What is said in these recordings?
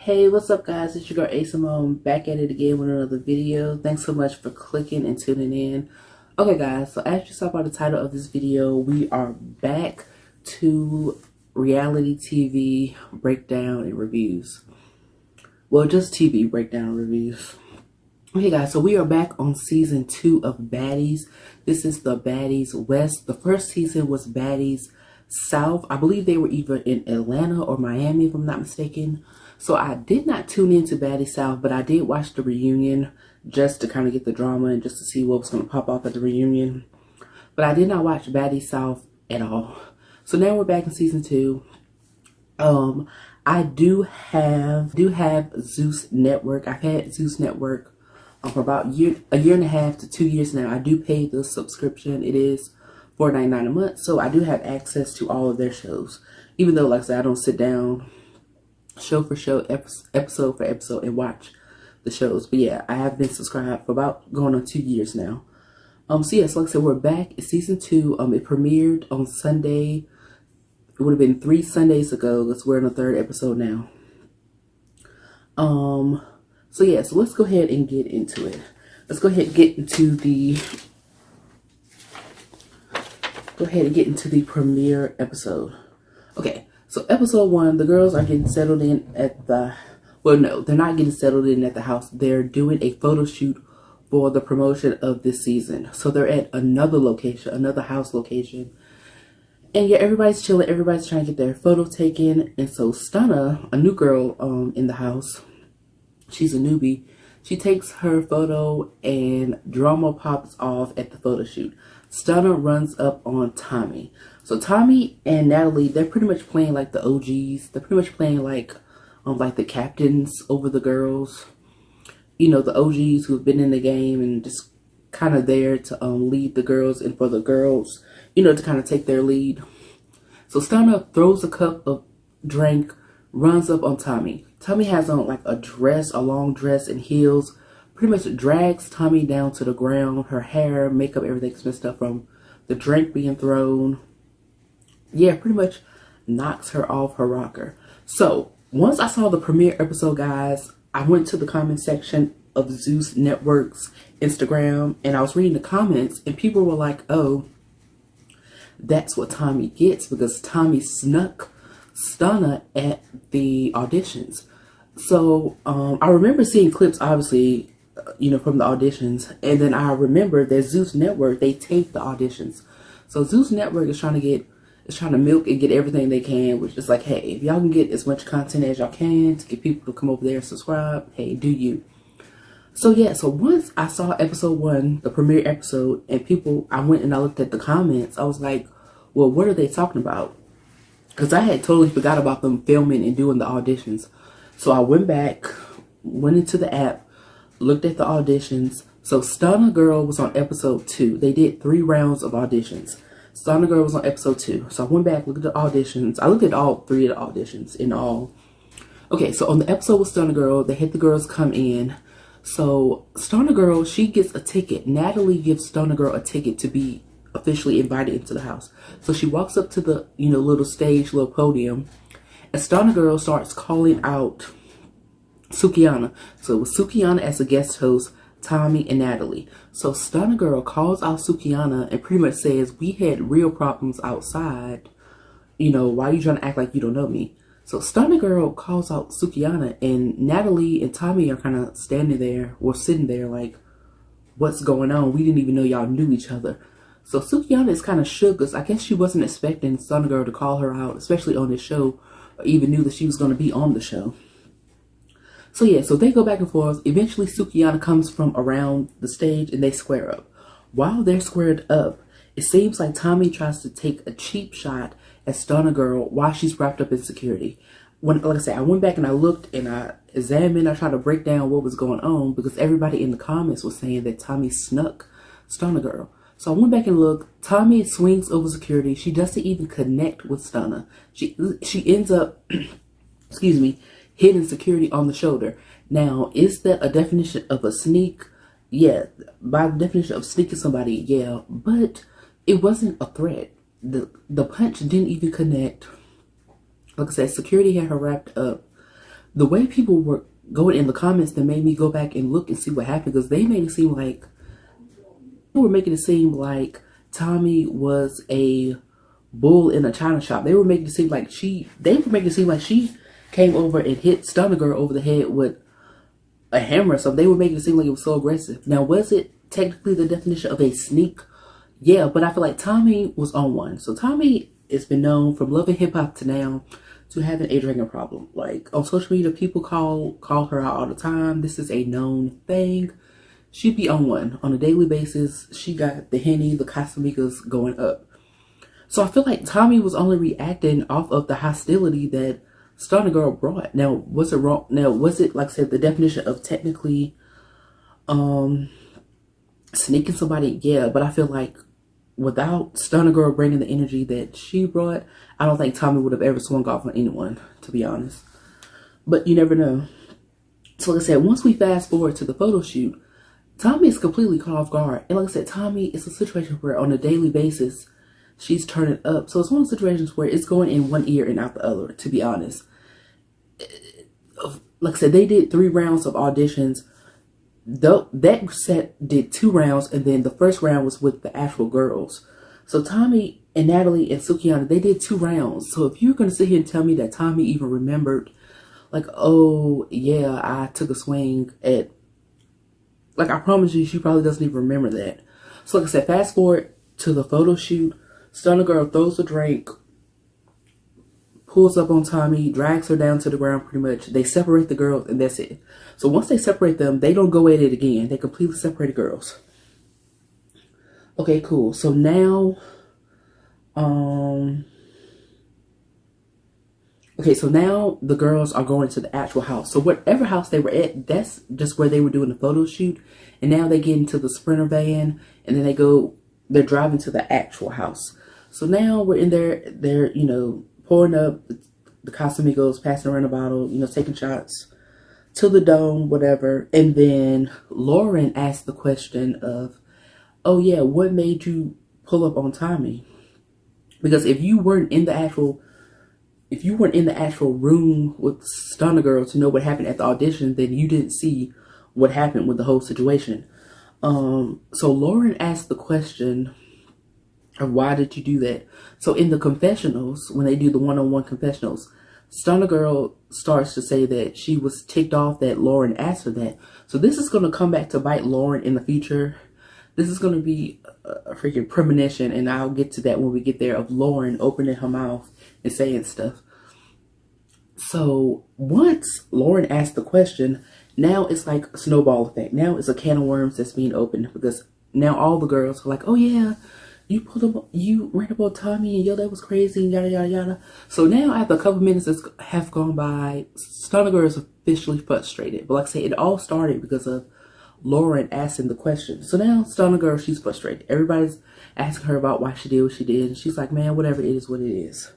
Hey, what's up guys? It's your girl A-Simone back at it again with another video. Thanks so much for clicking and tuning in. Okay guys, so as you saw by the title of this video, we are back to reality TV breakdown and reviews. Well, just TV breakdown and reviews. Okay guys, so we are back on season 2 of Baddies. This is the Baddies West. The first season was Baddies South. I believe they were either in Atlanta or Miami if I'm not mistaken. So I did not tune into Baddies South, but I did watch the reunion just to kind of get the drama and just to see what was going to pop off at the reunion. But I did not watch Baddies South at all. So now we're back in season 2. I do have Zeus Network. I've had Zeus Network for about a year and a half to 2 years now. I do pay the subscription. It is $4.99 a month, so I do have access to all of their shows. Even though, like I said, I don't sit down show for show, episode for episode, and watch the shows. But yeah, I have been subscribed for about going on 2 years now. So yes, like I said, we're back. It's season 2. It premiered on Sunday. It would have been 3 Sundays ago. We're in the 3rd episode now. So yeah, so let's go ahead and get into it. Let's go ahead and get into the premiere episode. Okay, so episode 1, the girls are getting settled in at the, well no, they're not getting settled in at the house. They're doing a photo shoot for the promotion of this season. So they're at another location, another house location. And yeah, everybody's chilling, everybody's trying to get their photo taken. And so Stunna, a new girl in the house, she's a newbie. She takes her photo and drama pops off at the photo shoot. Stunna runs up on Tommy. So Tommy and Natalie, they're pretty much playing like the OGs. They're pretty much playing like the captains over the girls. You know, the OGs who've been in the game and just kind of there to lead the girls and for the girls, you know, to kind of take their lead. So Stunna throws a cup of drink, runs up on Tommy. Tommy has on like a long dress and heels. Pretty much drags Tommy down to the ground. Her hair, makeup, everything's messed up from the drink being thrown. Yeah, pretty much knocks her off her rocker. So once I saw the premiere episode, guys, I went to the comment section of Zeus Network's Instagram and I was reading the comments and people were like, oh, that's what Tommy gets because Tommy snuck Stunna at the auditions. So I remember seeing clips, obviously, you know, from the auditions, and then I remember that Zeus Network, they tape the auditions. So Zeus Network is trying to milk and get everything they can, which is like, hey, if y'all can get as much content as y'all can to get people to come over there and subscribe, hey, do you. So yeah, so once I saw episode 1, the premiere episode, and I went and I looked at the comments, I was like, well, what are they talking about? Because I had totally forgot about them filming and doing the auditions. So I went back, went into the app, looked at the auditions. So Stunna Girl was on episode 2. They did 3 rounds of auditions. Stunna Girl was on episode 2. So I went back, looked at the auditions. I looked at all 3 of the auditions in all. Okay, so on the episode with Stunna Girl, they had the girls come in. So Stunna Girl, she gets a ticket. Natalie gives Stunna Girl a ticket to be officially invited into the house. So she walks up to the, you know, little stage, little podium. And Stunna Girl starts calling out Sukihana. So it was Sukihana as a guest host, Tommy and Natalie. So Stunna Girl calls out Sukihana and pretty much says, we had real problems outside. You know, why are you trying to act like you don't know me? So Stunna Girl calls out Sukihana and Natalie and Tommy are kind of standing there or sitting there like, what's going on? We didn't even know y'all knew each other. So Sukihana is kind of shook because I guess she wasn't expecting Stunna Girl to call her out, especially on this show, or even knew that she was going to be on the show. So yeah, so they go back and forth. Eventually Sukihana comes from around the stage and they square up. While they're squared up, it seems like Tommy tries to take a cheap shot at Stunna Girl while she's wrapped up in security. Like I said, I went back and I looked and I examined, I tried to break down what was going on because everybody in the comments was saying that Tommy snuck Stunna Girl. So I went back and looked. Tommy swings over security. She doesn't even connect with Stunna. She ends up, excuse me, hitting security on the shoulder. Now, is that a definition of a sneak? Yeah, by the definition of sneaking somebody, yeah. But it wasn't a threat. The punch didn't even connect. Like I said, security had her wrapped up. the way people were going in the comments that made me go back and look and see what happened, because they made it seem like, people were making it seem like Tommy was a bull in a china shop. They were making it seem like she came over and hit Stunner Girl over the head with a hammer or something. They were making it seem like it was so aggressive. Now, was it technically the definition of a sneak? Yeah, but I feel like Tommy was on one. So Tommy has been known from loving hip hop to now to having a drinking problem. Like on social media, people call her out all the time. This is a known thing. She be on one on a daily basis. She got the Henny, the Casamigos going up. So I feel like Tommy was only reacting off of the hostility that Stunner Girl brought. Now, was it wrong? Now, was it, like I said, the definition of technically sneaking somebody? Yeah, but I feel like without Stunner Girl bringing the energy that she brought, I don't think Tommy would have ever swung off on anyone, to be honest. But you never know. So like I said, once we fast forward to the photo shoot, Tommy is completely caught off guard. And like I said, Tommy is a situation where on a daily basis, she's turning up. So it's one of the situations where it's going in one ear and out the other, to be honest. Like I said, they did 3 rounds of auditions. That set did 2 rounds, and then the first round was with the actual girls. So Tommy and Natalie and Sukiyana, they did 2 rounds. So if you're going to sit here and tell me that Tommy even remembered, like, oh, yeah, I took a swing at, like, I promise you, she probably doesn't even remember that. So like I said, fast forward to the photo shoot. Stunner Girl throws a drink, pulls up on Tommy, drags her down to the ground pretty much. They separate the girls, and that's it. So once they separate them, they don't go at it again. They completely separate the girls. Okay, cool. So now, okay, so now the girls are going to the actual house. So whatever house they were at, that's just where they were doing the photo shoot. And now they get into the Sprinter van, and then they're driving to the actual house. So now we're in there, they're, you know, pouring up the Casamigos, passing around a bottle, you know, taking shots to the dome, whatever. And then Lauren asked the question of, oh yeah, what made you pull up on Tommy? Because if you weren't in the actual room with Stunner Girl to know what happened at the audition, then you didn't see what happened with the whole situation. So Lauren asked the question of why did you do that? So in the confessionals, when they do the one-on-one confessionals, Stunner Girl starts to say that she was ticked off that Lauren asked her that. So this is going to come back to bite Lauren in the future. This is going to be a freaking premonition, and I'll get to that when we get there, of Lauren opening her mouth and saying stuff. So once Lauren asked the question, now it's like a snowball effect. Now it's a can of worms that's being opened, because now all the girls are like, oh yeah, you ran up on Tommy and yo, that was crazy, and yada yada yada. So now after a couple minutes have gone by, Stunner Girl is officially frustrated. But like I say, it all started because of Lauren asking the question. So now Stunner Girl, she's frustrated. Everybody's asking her about why she did what she did, and she's like, man, whatever, it is what it is.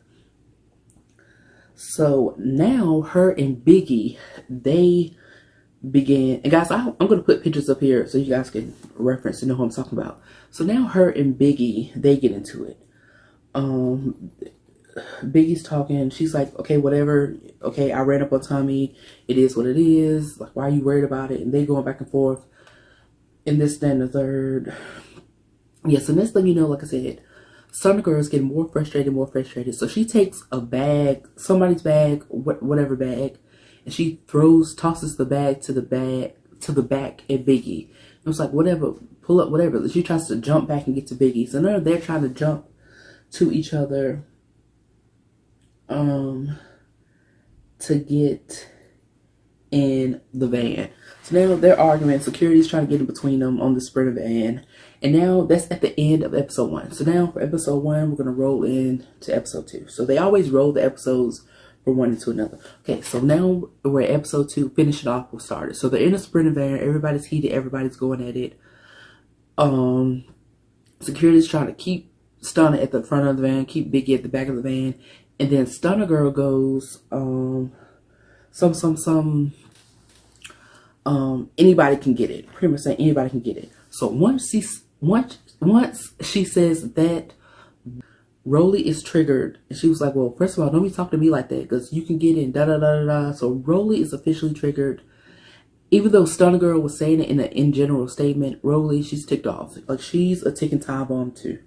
So now her and Biggie, they began, and guys, I'm going to put pictures up here so you guys can reference and know who I'm talking about. So now her and Biggie, they get into it. Biggie's talking, she's like, okay, whatever, okay, I ran up on Tommy, it is what it is, like, why are you worried about it? And they going back and forth, and this, then the third. Yeah, so next thing you know, like I said, Stunner Girl is getting more frustrated. So she takes a bag, somebody's bag, whatever bag, and she tosses the bag to the back at Biggie. It was like, whatever, pull up, whatever. She tries to jump back and get to Biggie. So now they're trying to jump to each other to get in the van. So now they're arguing. Security's trying to get in between them on the Sprinter van. And now that's at the end of episode 1. So now for episode 1, we're going to roll in to episode 2. So they always roll the episodes from one into another. Okay, so now we're at episode 2, finishing off what started. So they're in a Sprinter van, everybody's heated, everybody's going at it. Security's trying to keep Stunner at the front of the van, keep Biggie at the back of the van, and then Stunner Girl goes, anybody can get it. Pretty much saying anybody can get it. So once she says that, Rolly is triggered. And she was like, well, first of all, don't be talking to me like that because you can get in da-da-da-da-da. So Rolly is officially triggered. Even though Stunner Girl was saying it in general statement, Rolly, she's ticked off. Like, she's a ticking time bomb too.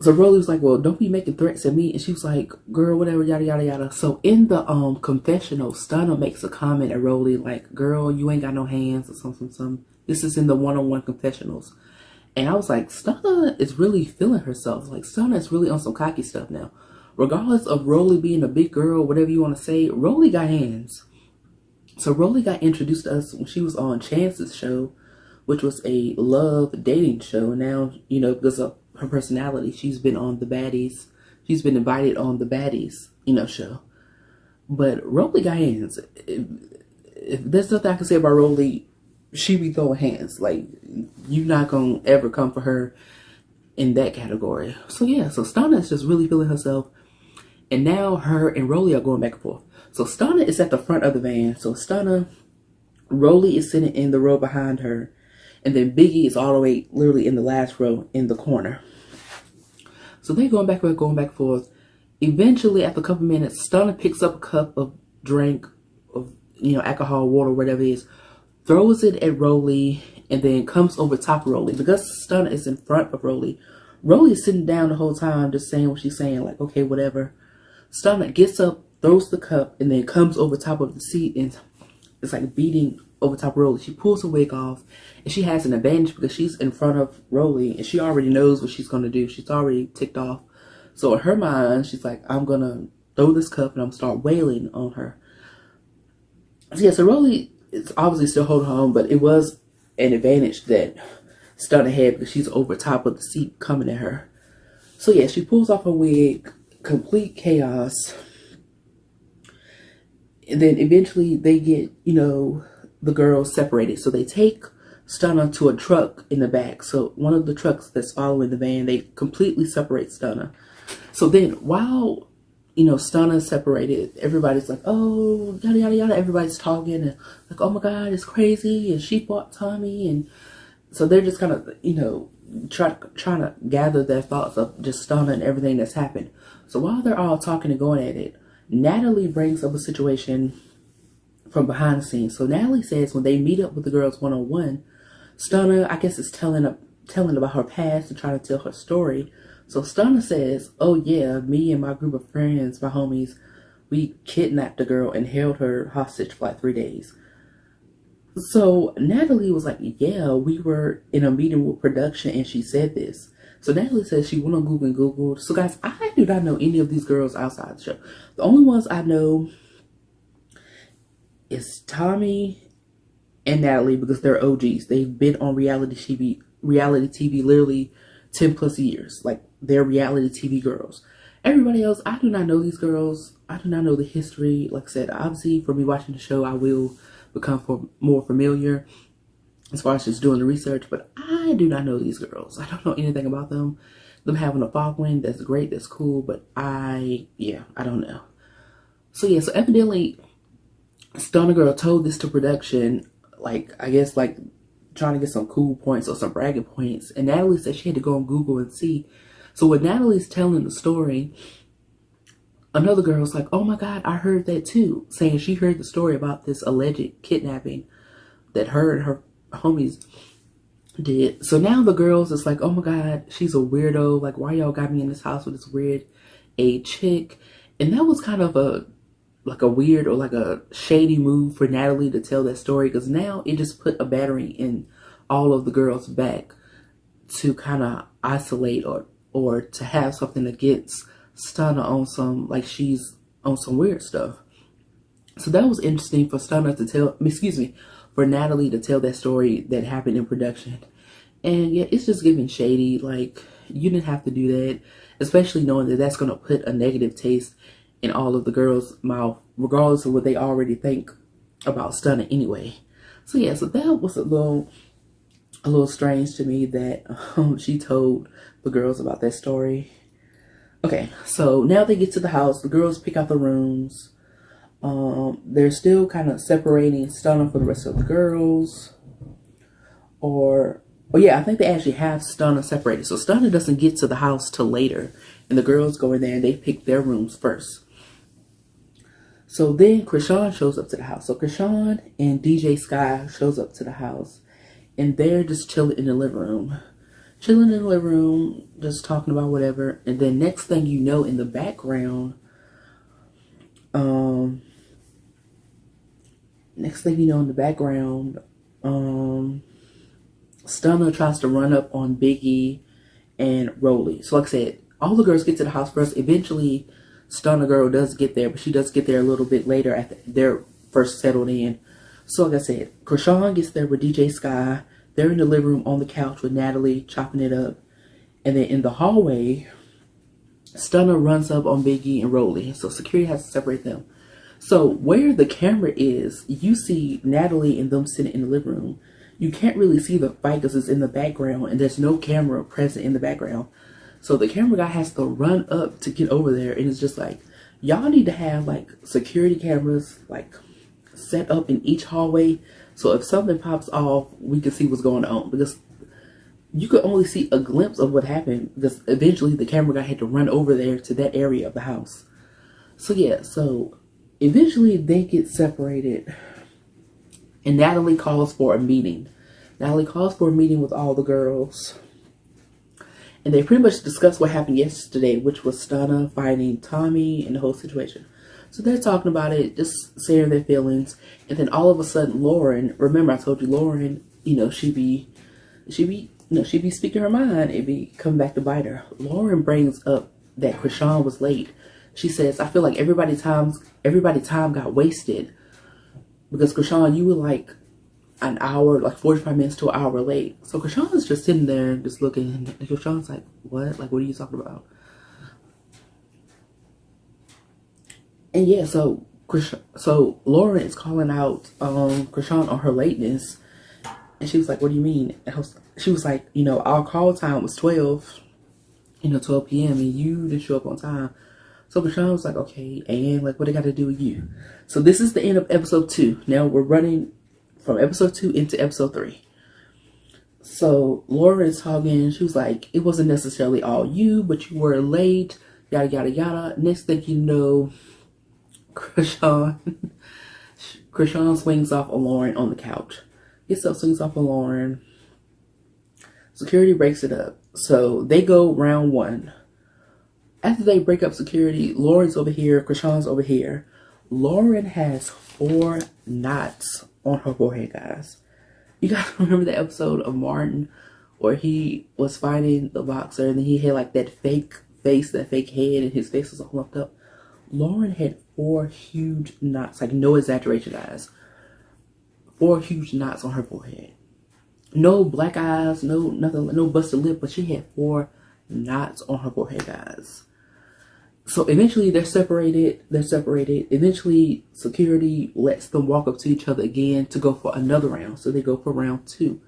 So Rolly was like, well, don't be making threats at me. And she was like, girl, whatever, yada, yada, yada. So in the confessional, Stunner makes a comment at Rolly like, girl, you ain't got no hands or something. This is in the one-on-one confessionals. And I was like, Stunner is really feeling herself. Like, Stunner is really on some cocky stuff now. Regardless of Rolly being a big girl, whatever you want to say, Rolly got hands. So Rolly got introduced to us when she was on Chance's show, which was a love dating show. Now, you know, because of her personality, she's been on the Baddies. She's been invited on the Baddies, you know, show. But Rolly got hands. If there's nothing I can say about Rolly, she be throwing hands. Like, you're not going to ever come for her in that category. So, yeah. So, Stunner is just really feeling herself. And now her and Rolly are going back and forth. So, Stunner is at the front of the van. So, Stunner, Rolly is sitting in the row behind her. And then Biggie is all the way, literally in the last row in the corner. So, they're going back and forth. Eventually, after a couple minutes, Stunner picks up a cup of drink, of, you know, alcohol, water, whatever it is, throws it at Rolly, and then comes over top of Rolly. Because Stunner is in front of Rolly, Rolly is sitting down the whole time just saying what she's saying, like, okay, whatever. Stunner gets up, throws the cup, and then comes over top of the seat, and it's like beating over top of Rolly. She pulls her wig off, and she has an advantage because she's in front of Rolly, and she already knows what she's going to do. She's already ticked off. So in her mind, she's like, I'm going to throw this cup, and I'm going to start wailing on her. So yeah, so Rolly is obviously still holding her own, but it was an advantage that Stunner had because she's over top of the seat coming at her. So yeah, she pulls off her wig, complete chaos. And then eventually they get, you know, the girls separated. So they take Stunner to a truck in the back. So one of the trucks that's following the van, they completely separate Stunner. So then while, you know, Stunner separated, everybody's like, oh, yada, yada, yada. Everybody's talking and like, oh my God, it's crazy. And she bought Tommy. And so they're just kind of, you know, trying to gather their thoughts of just Stunner and everything that's happened. So while they're all talking and going at it, Natalie brings up a situation from behind the scenes. So Natalie says when they meet up with the girls one-on-one, Stunner, I guess, is telling about her past and trying to tell her story. So Stunner says, oh yeah, me and my group of friends, my homies, we kidnapped the girl and held her hostage for like 3 days. So Natalie was like, yeah, we were in a meeting with production and she said this. So Natalie says she went on Google and Googled. So guys, I do not know any of these girls outside the show. The only ones I know is Tommy and Natalie because they're OGs. They've been on reality TV literally 10 plus years. Like, they're reality TV girls. Everybody else, I do not know these girls. I do not know the history. Like I said, obviously for me watching the show, I will become more familiar as far as just doing the research, but I do not know these girls. I don't know anything about them. Them having a following, that's great, that's cool, but I don't know. So yeah, so evidently Stunner Girl told this to production, like, I guess, like, trying to get some cool points or some bragging points, and Natalie said she had to go on Google and see. So when Natalie's telling the story, another girl's like, oh my God, I heard that too, saying she heard the story about this alleged kidnapping that her and her homies did. So now the girls is like, oh my God, she's a weirdo. Like, why y'all got me in this house with this weird chick? And that was kind of a weird or like a shady move for Natalie to tell that story, because now it just put a battery in all of the girls' back to kind of isolate or to have something against Stunner on some, like, she's on some weird stuff. So that was interesting for Stunner to tell, for Natalie to tell that story that happened in production. And yeah, it's just giving shady. Like, you didn't have to do that, especially knowing that that's going to put a negative taste in all of the girls' mouth, regardless of what they already think about Stunner anyway. So yeah, so that was a little strange to me that she told the girls about that story. Okay, so now they get to the house. The girls pick out the rooms. They're still kind of separating Stunner from the rest of the girls. Or Oh yeah, I think they actually have Stunner separated. So Stunner doesn't get to the house till later. And the girls go in there and they pick their rooms first. So then Krishan shows up to the house. So Krishan and DJ Sky shows up to the house. And they're just chilling in the living room. Chilling in the living room, just talking about whatever. And then next thing you know, in the background, Stunner tries to run up on Biggie and Rolly. So like I said, all the girls get to the house first. Eventually, Stunner Girl does get there, but she does get there a little bit later after they're first settled in. So like I said, Krishan gets there with DJ Sky. They're in the living room on the couch with Natalie, chopping it up. And then in the hallway, Stunner runs up on Biggie and Rolly. So security has to separate them. So where the camera is, you see Natalie and them sitting in the living room. You can't really see the fight because it's in the background and there's no camera present in the background. So the camera guy has to run up to get over there, and it's just like, y'all need to have like security cameras like set up in each hallway. So if something pops off, we can see what's going on, because you could only see a glimpse of what happened because eventually the camera guy had to run over there to that area of the house. So yeah, so eventually they get separated and Natalie calls for a meeting. Natalie calls for a meeting with all the girls. And they pretty much discuss what happened yesterday, which was Stunner fighting Tommy and the whole situation. So they're talking about it, just sharing their feelings. And then all of a sudden, Lauren, remember I told you Lauren, she be speaking her mind. It be coming back to bite her. Lauren brings up that Krishan was late. She says, I feel like everybody time got wasted because Krishan, you were like an hour, like 45 minutes to an hour late. So Krishan is just sitting there just looking, and Krishan's like, what? Like, what are you talking about? And yeah, so Lauren is calling out Krishan on her lateness. And she was like, what do you mean? She was like, our call time was 12 p.m. and you didn't show up on time. So Krishan was like, okay, and like, what I got to do with you? So this is the end of episode 2. Now we're running from episode 2 into episode 3. So Lauren is talking. She was like, it wasn't necessarily all you, but you were late, yada, yada, yada. Next thing you know, Krishan swings off on Lauren on the couch. Gets up, swings off on Lauren. Security breaks it up. So they go round 1. After they break up security, Lauren's over here, Krishan's over here. Lauren has 4 knots on her forehead, guys. You guys remember the episode of Martin where he was fighting the boxer and then he had like that fake face, that fake head, and his face was all lumped up? Lauren had 4 huge knots, like no exaggeration, guys. 4 huge knots on her forehead. No black eyes, no nothing, no busted lip, but she had 4 knots on her forehead, guys. So eventually they're separated. Eventually security lets them walk up to each other again to go for another round. So they go for round 2.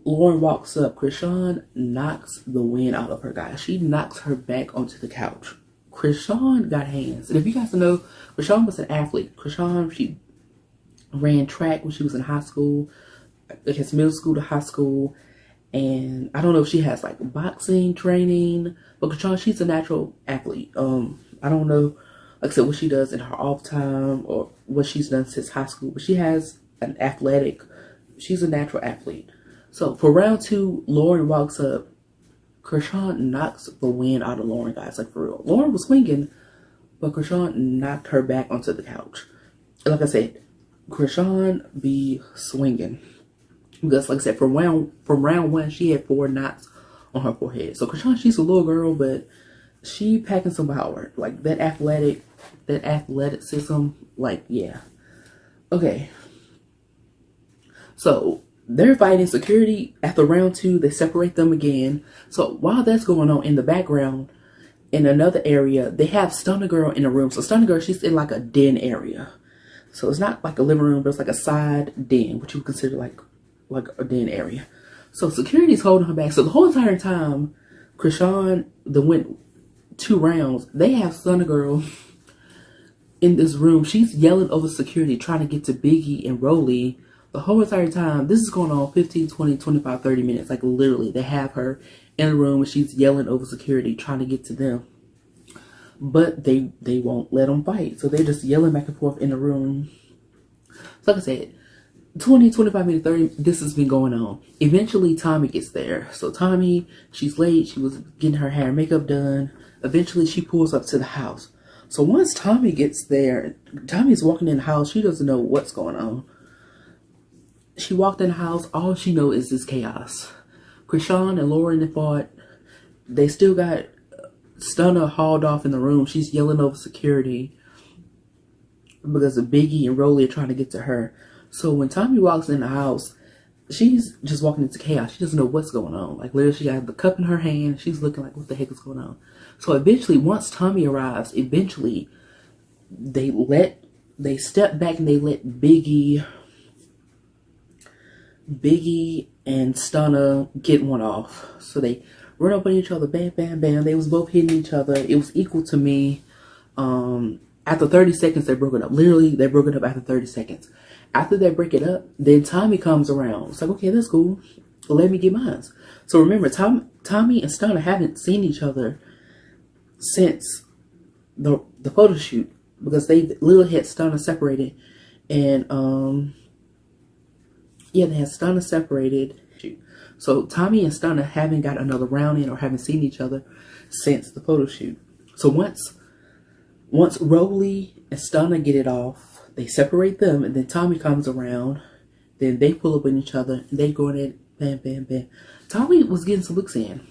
Lauren walks up. Krishan knocks the wind out of her, guys. She knocks her back onto the couch. Krishan got hands. And if you guys know, Krishan was an athlete. Krishan, she ran track when she was in high school. I guess middle school to high school. And I don't know if she has like boxing training, but Krishan, she's a natural athlete. I don't know, like I said, what she does in her off time or what she's done since high school, but she has she's a natural athlete. So for round 2, Lauren walks up. Krishan knocks the wind out of Lauren, guys, like for real. Lauren was swinging, but Krishan knocked her back onto the couch. And like I said, Krishan be swinging. Because like I said, from round 1, she had 4 knots on her forehead. So Krishan, she's a little girl, but she packing some power. Like that athleticism, like, yeah. Okay. So they're fighting security. After round 2, they separate them again. So while that's going on in the background, in another area, they have Stunner Girl in a room. So Stunner Girl, she's in like a den area. So it's not like a living room, but it's like a side den, which you would consider like a den area. So security's holding her back. So the whole entire time, Krishan, went 2 rounds, they have Stunner Girl in this room. She's yelling over security, trying to get to Biggie and Rolly, The whole entire time, this is going on 15, 20, 25, 30 minutes. Like literally, they have her in a room and she's yelling over security, trying to get to them. But they won't let them fight. So they're just yelling back and forth in the room. So like I said, 20, 25 minutes, 30, this has been going on. Eventually, Tommy gets there. So Tommy, she's late. She was getting her hair and makeup done. Eventually, she pulls up to the house. So once Tommy gets there, Tommy's walking in the house. She doesn't know what's going on. She walked in the house. All she knows is this chaos. Krishan and Lauren, they fought. They still got Stunner hauled off in the room. She's yelling over security because of Biggie and Rolly are trying to get to her. So when Tommy walks in the house, she's just walking into chaos. She doesn't know what's going on. Like literally, she got the cup in her hand. She's looking like, what the heck is going on? So eventually, once Tommy arrives, eventually they step back and they let Biggie and Stunner get one off. So they run up on each other, bam, bam, bam. They was both hitting each other. It was equal to me. After 30 seconds, they broke it up. Literally, they broke it up after 30 seconds. After they break it up, then Tommy comes around. It's like, okay, that's cool. Well, let me get mine. So remember, Tommy and Stunner haven't seen each other since the photo shoot because they literally had Stunner separated. And, yeah, they had Stunner separated. So Tommy and Stunner haven't got another round in or haven't seen each other since the photo shoot. So once Rolly and Stunner get it off, they separate them, and then Tommy comes around. Then they pull up on each other, and they go in it, bam, bam, bam. Tommy was getting some looks in.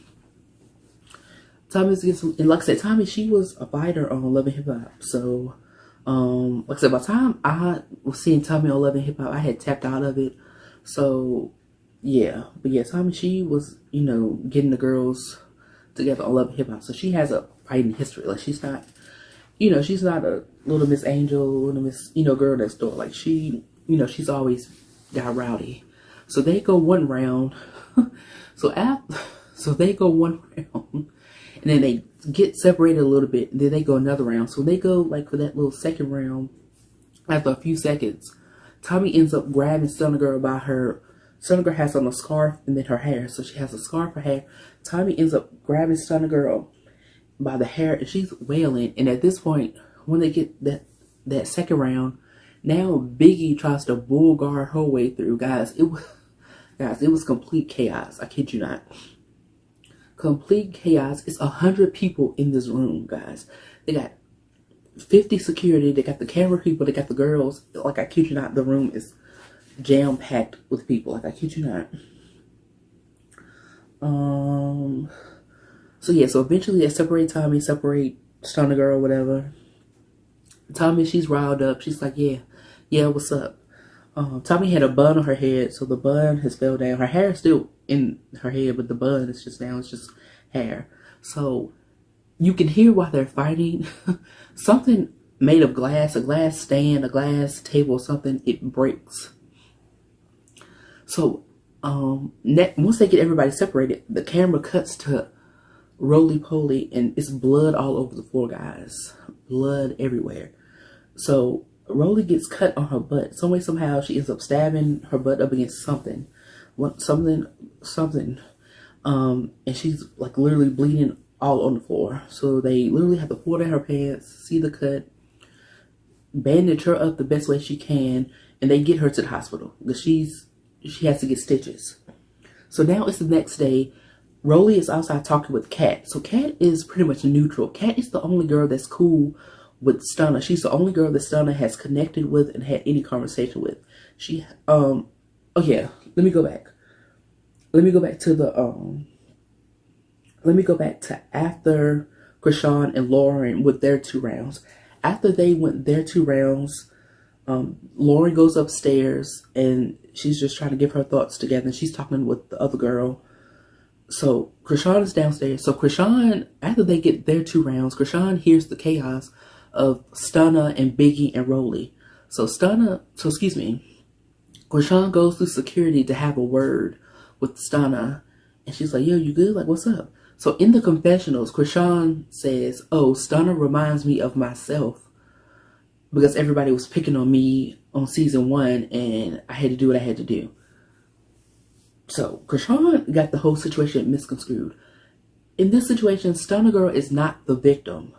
Tommy was getting some, and like I said, Tommy, she was a fighter on Love and Hip Hop. So, like I said, by the time I was seeing Tommy on Love and Hip Hop, I had tapped out of it. So, yeah. But yeah, Tommy, she was, you know, getting the girls together on Love and Hip Hop. So she has a fighting history. Like, she's not, you know, she's not a little Miss Angel, little Miss, you know, girl next door. Like, she, you know, she's always got rowdy. So they go one round. So they go one round. And then they get separated a little bit. And then they go another round. So they go, like, for that little second round, after a few seconds, Tommy ends up grabbing Stunner Girl by her. Stunner Girl has on a scarf and then her hair. So she has a scarf, her hair. Tommy ends up grabbing Stunner Girl by the hair, and she's wailing. And at this point, when they get that second round, now Biggie tries to bull guard her way through. Guys, it was complete chaos. I kid you not. Complete chaos. It's 100 people in this room, guys. They got 50 security. They got the camera people. They got the girls. Like, I kid you not, the room is jam-packed with people. Like, I kid you not. So yeah, so eventually they separate Tommy, separate Stunner Girl, whatever. Tommy, she's riled up. She's like, yeah, what's up? Tommy had a bun on her head, so the bun has fell down. Her hair is still in her head, but the bun is just down. It's just hair. So you can hear while they're fighting, something made of glass, a glass stand, a glass table, something, it breaks. So once they get everybody separated, the camera cuts to roly-poly, and it's blood all over the floor, guys. Blood everywhere. So Rolly gets cut on her butt. Some way, somehow, she ends up stabbing her butt up against something. Something. And she's like literally bleeding all on the floor. So they literally have to pull down her pants, see the cut, bandage her up the best way she can, and they get her to the hospital because she has to get stitches. So now it's the next day. Rolly is outside talking with Kat. So Kat is pretty much neutral. Kat is the only girl that's cool with Stunner. She's the only girl that Stunner has connected with and had any conversation with. She, oh yeah, let me go back. Let me go back to after Krishan and Lauren with their 2 rounds. After they went their 2 rounds, Lauren goes upstairs and she's just trying to give her thoughts together. And she's talking with the other girl. So Krishan is downstairs. So Krishan, after they get their 2 rounds, Krishan hears the chaos of Stunner and Biggie and Rolly. Krishan goes through security to have a word with Stunner. And she's like, yo, you good? Like, what's up? So in the confessionals, Krishan says, oh, Stunner reminds me of myself because everybody was picking on me on season 1, and I had to do what I had to do. So Krishan got the whole situation misconstrued. In this situation, Stunner Girl is not the victim.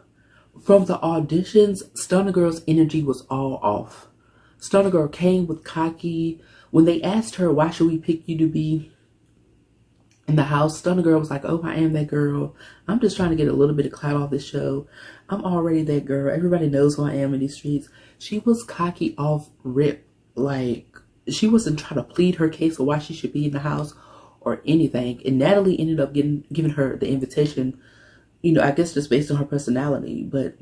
From the auditions, Stunner Girl's energy was all off. Stunner Girl came with cocky. When they asked her, why should we pick you to be in the house, Stunner Girl was like, oh, I am that girl. I'm just trying to get a little bit of clout off this show. I'm already that girl. Everybody knows who I am in these streets. She was cocky off rip. Like, she wasn't trying to plead her case of why she should be in the house or anything. And Natalie ended up giving her the invitation, you know, I guess just based on her personality. But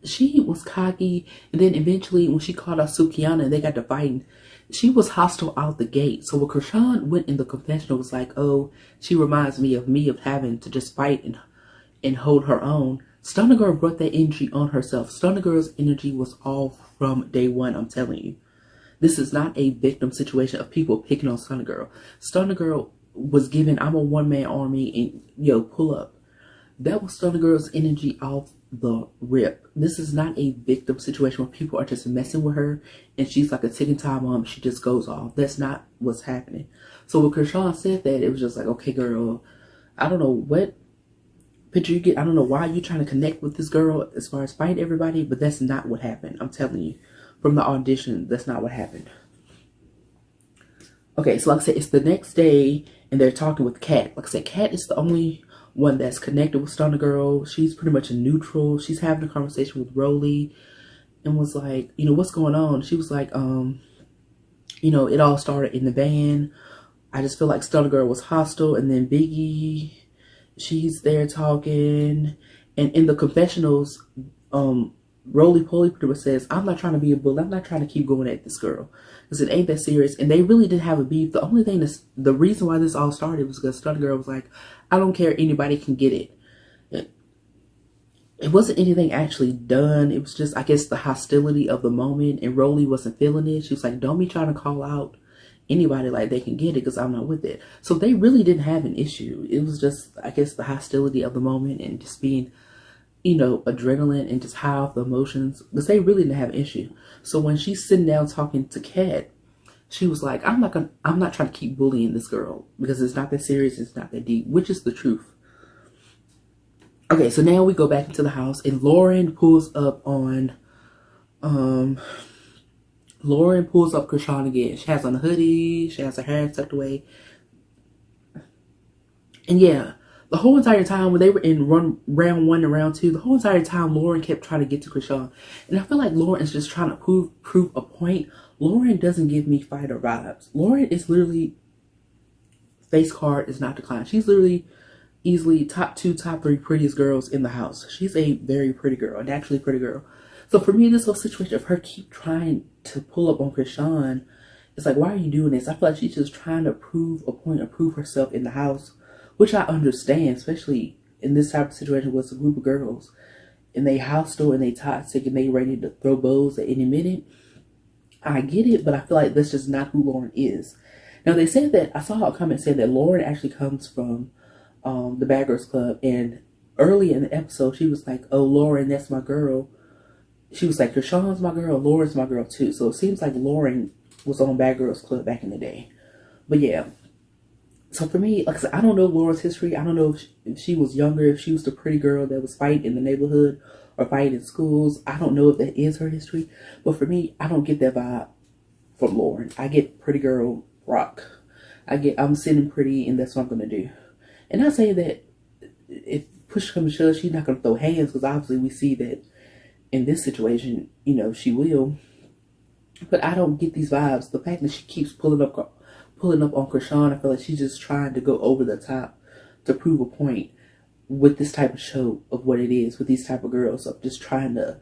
she was cocky. And then eventually when she called out Sukiana and they got to fighting, she was hostile out the gate. So when Krishan went in the confessional, was like, oh, she reminds me of having to just fight and hold her own. Stunner Girl brought that energy on herself. Stunner Girl's energy was off from day one, I'm telling you. This is not a victim situation of people picking on Stunner Girl. Stunner Girl was given, I'm a one-man army and, yo, pull up. That was Stunner Girl's energy off the rip. This is not a victim situation where people are just messing with her and she's like a ticking time bomb. She just goes off. That's not what's happening. So when Krishan said that, it was just like, okay, girl, I don't know what picture you get. I don't know why you're trying to connect with this girl as far as fighting everybody, but that's not what happened. I'm telling you, from the audition, that's not what happened. Okay, so like I said, it's the next day and they're talking with Kat. Like I said, Kat is the only one that's connected with Stunner Girl. She's pretty much a neutral. She's having a conversation with Rolly and was like, you know, what's going on? She was like, you know, it all started in the van. I just feel like Stunner Girl was hostile. And then Biggie, she's there talking. And in the confessionals, Roly Poly pretty much says, I'm not trying to be a bully. I'm not trying to keep going at this girl, because it ain't that serious. And they really didn't have a beef. The only thing that's the reason why this all started was because Stunner Girl was like, I don't care, anybody can get it. It wasn't anything actually done. It was just, I guess, the hostility of the moment, and Roly wasn't feeling it. She was like, don't be trying to call out anybody like they can get it, because I'm not with it. So they really didn't have an issue. It was just, I guess, the hostility of the moment and just being, you know, adrenaline and just high off the emotions, because they really didn't have an issue. So when she's sitting down talking to Kat, she was like, I'm not trying to keep bullying this girl, because it's not that serious, it's not that deep, which is the truth. Okay, so now we go back into the house and Lauren pulls up Krishan again. She has on a hoodie, she has her hair tucked away. And yeah, the whole entire time when they were in round 1 and round 2, the whole entire time Lauren kept trying to get to Krishan. And I feel like Lauren is just trying to prove a point. Lauren doesn't give me fighter vibes. Lauren is literally, face card is not declined. She's literally easily top 2, top 3 prettiest girls in the house. She's a very pretty girl, a naturally pretty girl. So for me, this whole situation of her keep trying to pull up on Krishan, it's like, why are you doing this? I feel like she's just trying to prove a point or prove herself in the house, which I understand, especially in this type of situation with a group of girls and they hostile and they toxic and they ready to throw bows at any minute. I get it, but I feel like that's just not who Lauren is. Now they said that, I saw a comment saying that Lauren actually comes from the Bad Girls Club, and early in the episode she was like, oh, Lauren, that's my girl. She was like, Krishan's my girl, Lauren's my girl too. So it seems like Lauren was on Bad Girls Club back in the day. But yeah, so for me, like I said, I don't know Lauren's history. I don't know if she was younger, if she was the pretty girl that was fighting in the neighborhood or fighting in schools. I don't know if that is her history. But for me, I don't get that vibe from Lauren. I get pretty girl rock. I'm sitting pretty and that's what I'm going to do. And not saying that if push comes to shove, she's not going to throw hands, because obviously we see that in this situation, you know, she will. But I don't get these vibes. The fact that she keeps pulling up on Krishan, I feel like she's just trying to go over the top to prove a point with this type of show of what it is, with these type of girls. So just trying to,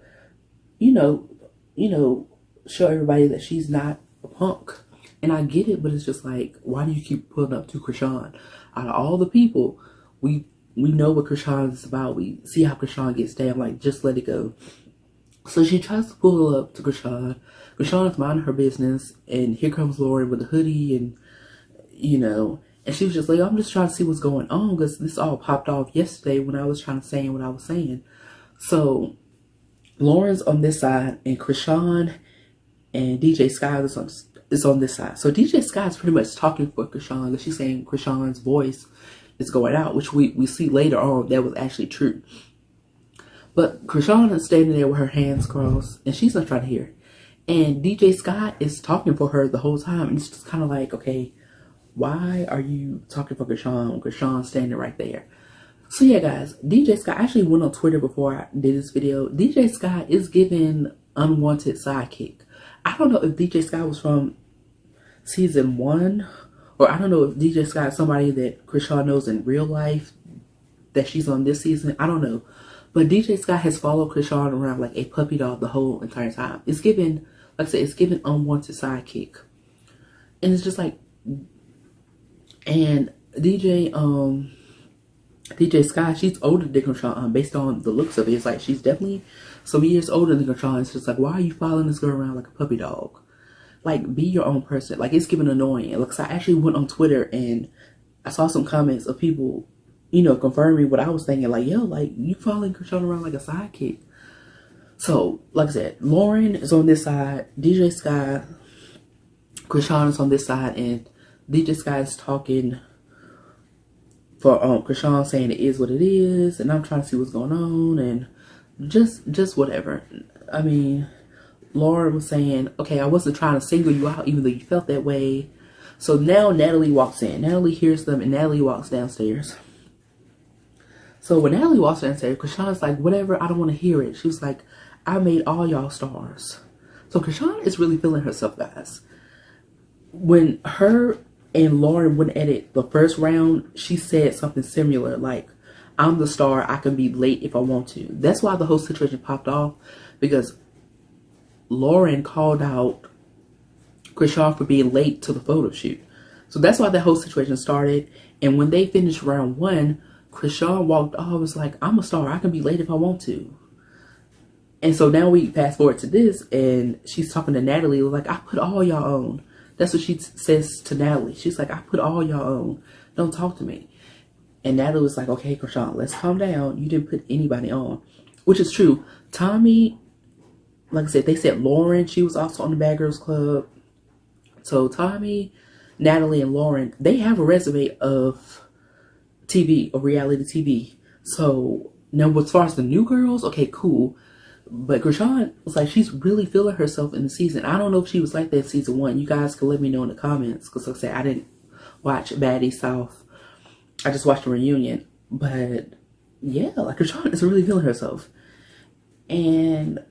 you know, show everybody that she's not a punk. And I get it, but it's just like, why do you keep pulling up to Krishan? Out of all the people, we know what Krishan is about. We see how Krishan gets down. Like, just let it go. So she tries to pull up to Krishan. Krishan is minding her business, and here comes Lauren with a hoodie, and you know, and she was just like, I'm just trying to see what's going on, because this all popped off yesterday when I was trying to say what I was saying. So Lauren's on this side, and Krishan and DJ Sky is on this side. So DJ Sky is pretty much talking for Krishan. She's saying Krishan's voice is going out, which we see later on that was actually true. But Krishan is standing there with her hands crossed, and she's not trying to hear it. And DJ Scott is talking for her the whole time. And it's just kind of like, okay, why are you talking for Krishan when Krishan's standing right there? So yeah, guys, DJ Scott, I actually went on Twitter before I did this video. DJ Scott is giving unwanted sidekick. I don't know if DJ Scott was from season 1, or I don't know if DJ Scott is somebody that Krishan knows in real life that she's on this season. I don't know. But DJ Scott has followed Krishan around like a puppy dog the whole entire time. It's given, like I said, it's given unwanted sidekick. And it's just like, and DJ Scott, she's older than Krishan based on the looks of it. It's like she's definitely some years older than Krishan. It's just like, why are you following this girl around like a puppy dog? Like, be your own person. Like, it's giving annoying. Like, so I actually went on Twitter and I saw some comments of people, you know, confirming what I was thinking. Like, yo, like, you following Krishan around like a sidekick. So, like I said, Lauren is on this side, DJ Scott, Krishan is on this side, and DJ Scott is talking for Krishan, saying it is what it is, and I'm trying to see what's going on, and just whatever. I mean, Lauren was saying, okay, I wasn't trying to single you out, even though you felt that way. So now Natalie walks in. Natalie hears them, and Natalie walks downstairs. So when Natalie walks downstairs, Krishan's like, whatever, I don't want to hear it. She was like, I made all y'all stars. So Krishan is really feeling herself, guys. When her and Lauren went at it the first round, she said something similar, like, I'm the star, I can be late if I want to. That's why the whole situation popped off, because Lauren called out Krishan for being late to the photo shoot. So that's why that whole situation started. And when they finished round 1, Krishan walked off, was like, I'm a star, I can be late if I want to. And so now we fast forward to this, and she's talking to Natalie, like, I put all y'all on. That's what she says to Natalie. She's like, I put all y'all on. Don't talk to me. And Natalie was like, okay, Krishan, let's calm down. You didn't put anybody on. Which is true. Tommy, like I said, they said Lauren, she was also on the Bad Girls Club. So Tommy, Natalie, and Lauren, they have a resume of TV, of reality TV. So now as far as the new girls, okay, cool. But Krishan was like, she's really feeling herself in the season. I don't know if she was like that in season 1. You guys can let me know in the comments. Because like I said, I didn't watch Baddies South. I just watched the reunion. But yeah, like Krishan is really feeling herself. And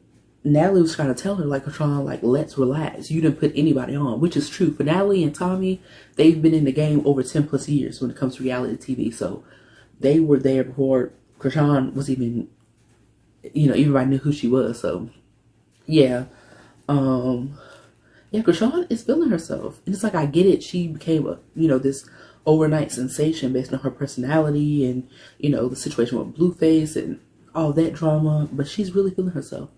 Natalie was trying to tell her, like, Krishan, like, let's relax. You didn't put anybody on, which is true. For Natalie and Tommy, they've been in the game over 10 plus years when it comes to reality TV. So they were there before Krishan was even, you know, everybody knew who she was. So yeah. Yeah, Krishan is feeling herself. And it's like, I get it. She became a, you know, this overnight sensation based on her personality and, you know, the situation with Blueface and all that drama. But she's really feeling herself.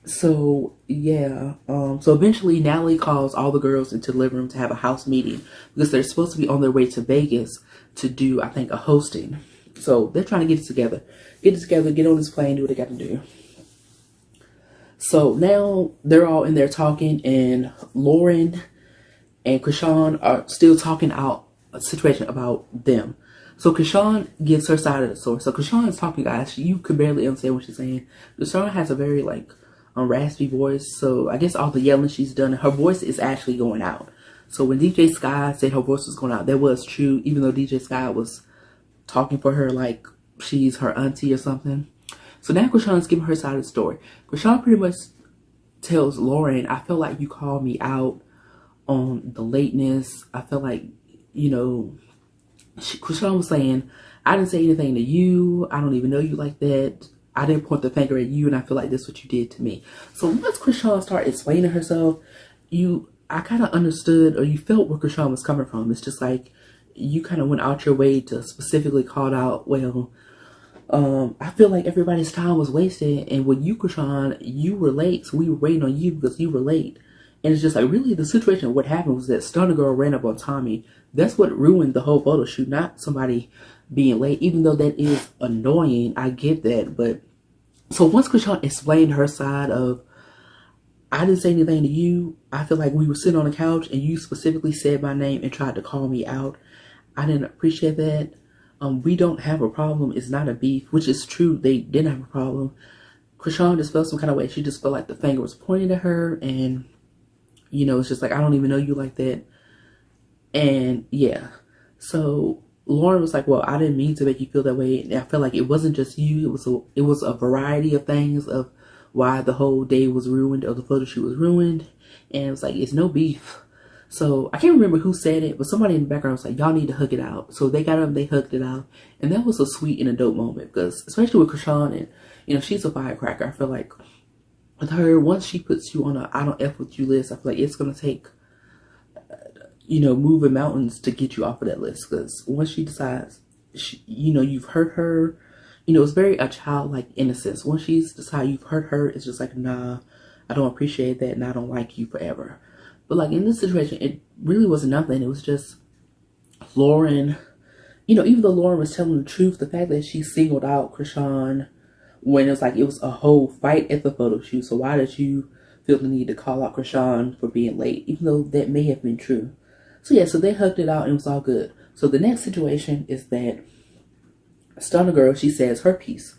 So yeah, so eventually Natalie calls all the girls into the living room to have a house meeting because they're supposed to be on their way to Vegas to do, I think, a hosting. So they're trying to get it together, get on this plane, do what they got to do. So now they're all in there talking, and Lauren and Krishan are still talking out a situation about them. So Krishan gives her side of the story. So Krishan is talking, guys. You could barely understand what she's saying. Krishan has a very like raspy voice, so I guess all the yelling she's done, her voice is actually going out. So when DJ Sky said her voice was going out, that was true, even though DJ Sky was talking for her like she's her auntie or something. So now Krishan is giving her side of the story. Krishan pretty much tells Lauren, I feel like you called me out on the lateness. I feel like, you know, Krishan was saying, I didn't say anything to you. I don't even know you like that. I didn't point the finger at you, and I feel like that's what you did to me. So once Krishan started explaining herself, I kind of understood, or you felt where Krishan was coming from. It's just like, you kind of went out your way to specifically call out, well, I feel like everybody's time was wasted, and with you, Krishan, you were late, so we were waiting on you because you were late. And it's just like, really, the situation, what happened was that Stunner Girl ran up on Tommy. That's what ruined the whole photo shoot, not somebody being late, even though that is annoying. I get that. But so once Krishan explained her side of, I didn't say anything to you. I feel like we were sitting on the couch and you specifically said my name and tried to call me out. I didn't appreciate that. We don't have a problem. It's not a beef, which is true. They didn't have a problem. Krishan just felt some kind of way. She just felt like the finger was pointing at her, and you know, it's just like, I don't even know you like that. And yeah, so Lauren was like, well, I didn't mean to make you feel that way. And I felt like it wasn't just you. It was a variety of things of why the whole day was ruined, or the photo shoot was ruined. And it was like, it's no beef. So I can't remember who said it, but somebody in the background was like, y'all need to hug it out. So they got up, they hugged it out. And that was a sweet and a dope moment, because especially with Krishan, and you know, she's a firecracker. I feel like with her, once she puts you on a I don't F with you list, I feel like it's going to take, you know, moving mountains to get you off of that list. Because once she decides, you know, you've hurt her, you know, it's very a childlike innocence. Once she's decided you've hurt her, it's just like, nah, I don't appreciate that, and I don't like you forever. But like in this situation, it really wasn't nothing. It was just Lauren, you know, even though Lauren was telling the truth, the fact that she singled out Krishan when it was like, it was a whole fight at the photo shoot. So why did you feel the need to call out Krishan for being late, even though that may have been true? So yeah, so they hugged it out and it was all good. So the next situation is that Stunner Girl, she says her piece.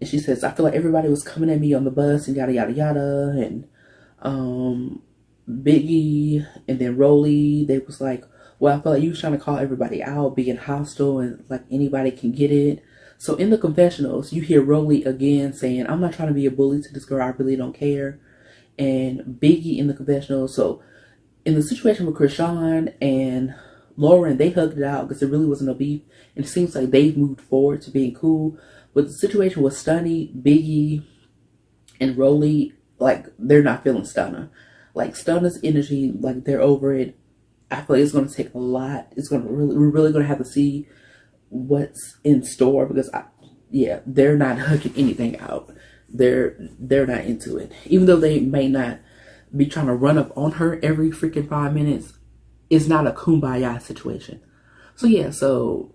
And she says, I feel like everybody was coming at me on the bus and yada, yada, yada. And Biggie and then Rolly, they was like, well, I felt like you was trying to call everybody out, being hostile, and like anybody can get it. So in the confessionals, you hear Rolly again saying, I'm not trying to be a bully to this girl, I really don't care. And Biggie in the confessionals. So in the situation with Krishan and Lauren, they hugged it out because there really wasn't no beef. And it seems like they've moved forward to being cool. But the situation with Stunny, Biggie, and Rolly, like, they're not feeling Stunner. Like, Stunner's energy, like, they're over it. I feel like it's going to take a lot. We're really going to have to see what's in store, because yeah, they're not hugging anything out. They're not into it. Even though they may not be trying to run up on her every freaking 5 minutes, it's not a kumbaya situation. So yeah, so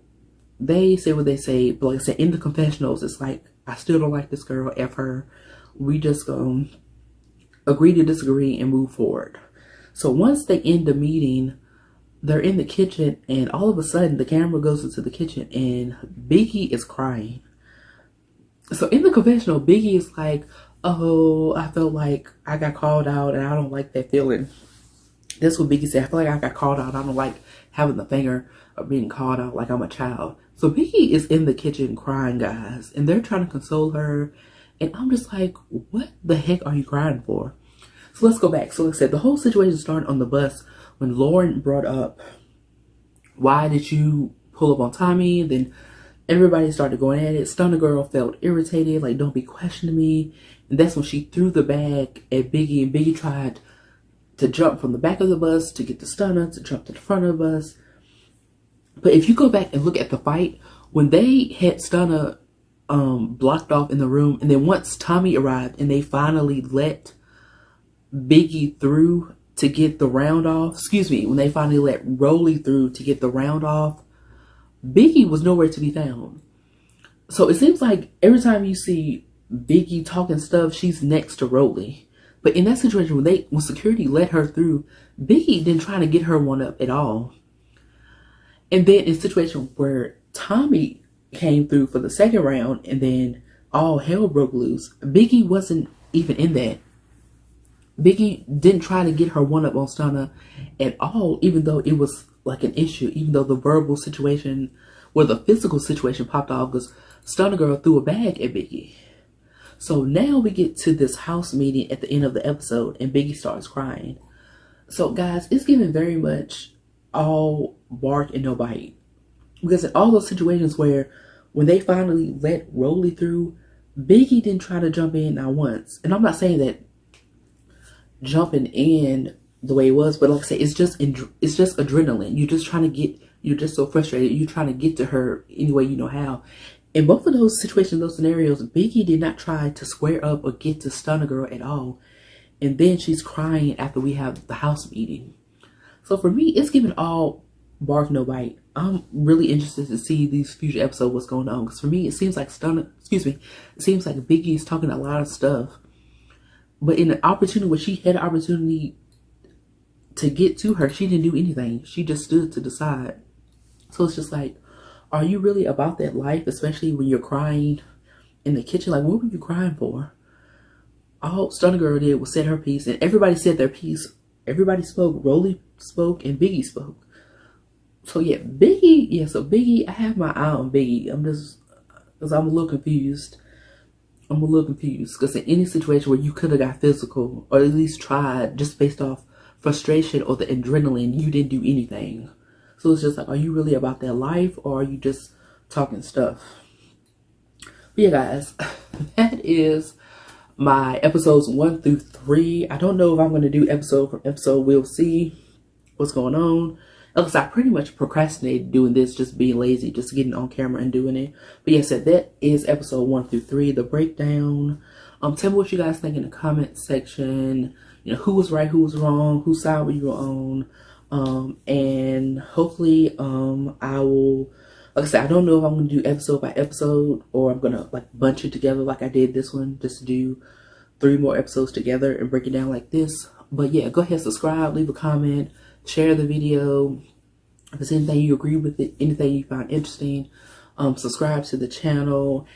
they say what they say, but like I said, in the confessionals, it's like, I still don't like this girl, F her. We just gonna agree to disagree and move forward. So once they end the meeting, they're in the kitchen, and all of a sudden the camera goes into the kitchen and Biggie is crying. So in the confessional, Biggie is like, oh, I felt like I got called out and I don't like that feeling. That's what Biggie said. I feel like I got called out. I don't like having the finger of being called out like I'm a child. So Biggie is in the kitchen crying, guys, and they're trying to console her. And I'm just like, what the heck are you crying for? So let's go back. So like I said, the whole situation started on the bus when Lauren brought up, why did you pull up on Tommy? And then everybody started going at it. Stunner Girl felt irritated, like, don't be questioning me. And that's when she threw the bag at Biggie, and Biggie tried to jump from the back of the bus to get the Stunner to jump to the front of the bus. But if you go back and look at the fight, when they had Stunner blocked off in the room, and then once Tommy arrived and they finally let Biggie through to get the round off, when they finally let Rolly through to get the round off, Biggie was nowhere to be found. So it seems like every time you see Biggie talking stuff, she's next to Rolly. But in that situation, when security let her through, Biggie didn't try to get her one up at all. And then in a situation where Tommy came through for the second round and then all hell broke loose, Biggie wasn't even in that. Biggie didn't try to get her one up on Stunner at all, even though it was like an issue, even though the verbal situation, the physical situation popped off because Stunner Girl threw a bag at Biggie. So now we get to this house meeting at the end of the episode and Biggie starts crying. So guys, it's giving very much all bark and no bite. Because in all those situations where when they finally let Rolly through, Biggie didn't try to jump in not once. And I'm not saying that jumping in the way it was, but like I said, it's just adrenaline. You're just so frustrated. You're trying to get to her any way you know how. In both of those situations, those scenarios, Biggie did not try to square up or get to Stunner Girl at all. And then she's crying after we have the house meeting. So for me, it's giving all bark, no bite. I'm really interested to see these future episodes, what's going on. Because for me, it seems like Biggie is talking a lot of stuff But in an opportunity where she had an opportunity to get to her, she didn't do anything. She just stood to the side. So it's just like, are you really about that life? Especially when you're crying in the kitchen. Like, what were you crying for? All Stunner Girl did was said her piece, and everybody said their piece. Everybody spoke. Rolly spoke, and Biggie spoke. So yeah, Biggie. Yeah, so Biggie. I have my eye on Biggie. Because I'm a little confused. I'm a little confused because in any situation where you could have got physical, or at least tried, just based off frustration or the adrenaline, you didn't do anything. So it's just like, are you really about that life, or are you just talking stuff? But yeah, guys, that is my episodes 1 through 3. I don't know if I'm going to do episode from episode. We'll see what's going on. Because I pretty much procrastinated doing this, just being lazy, just getting on camera and doing it. But yeah, so that is episode 1 through 3, the breakdown. Tell me what you guys think in the comment section. You know, who was right, who was wrong, whose side were you on. And hopefully, I will, like I said, I don't know if I'm going to do episode by episode, or I'm going to like bunch it together like I did this one, just to do 3 more episodes together and break it down like this. But yeah, go ahead, subscribe, leave a comment, share the video. If there's anything you agree with, anything you find interesting, subscribe to the channel.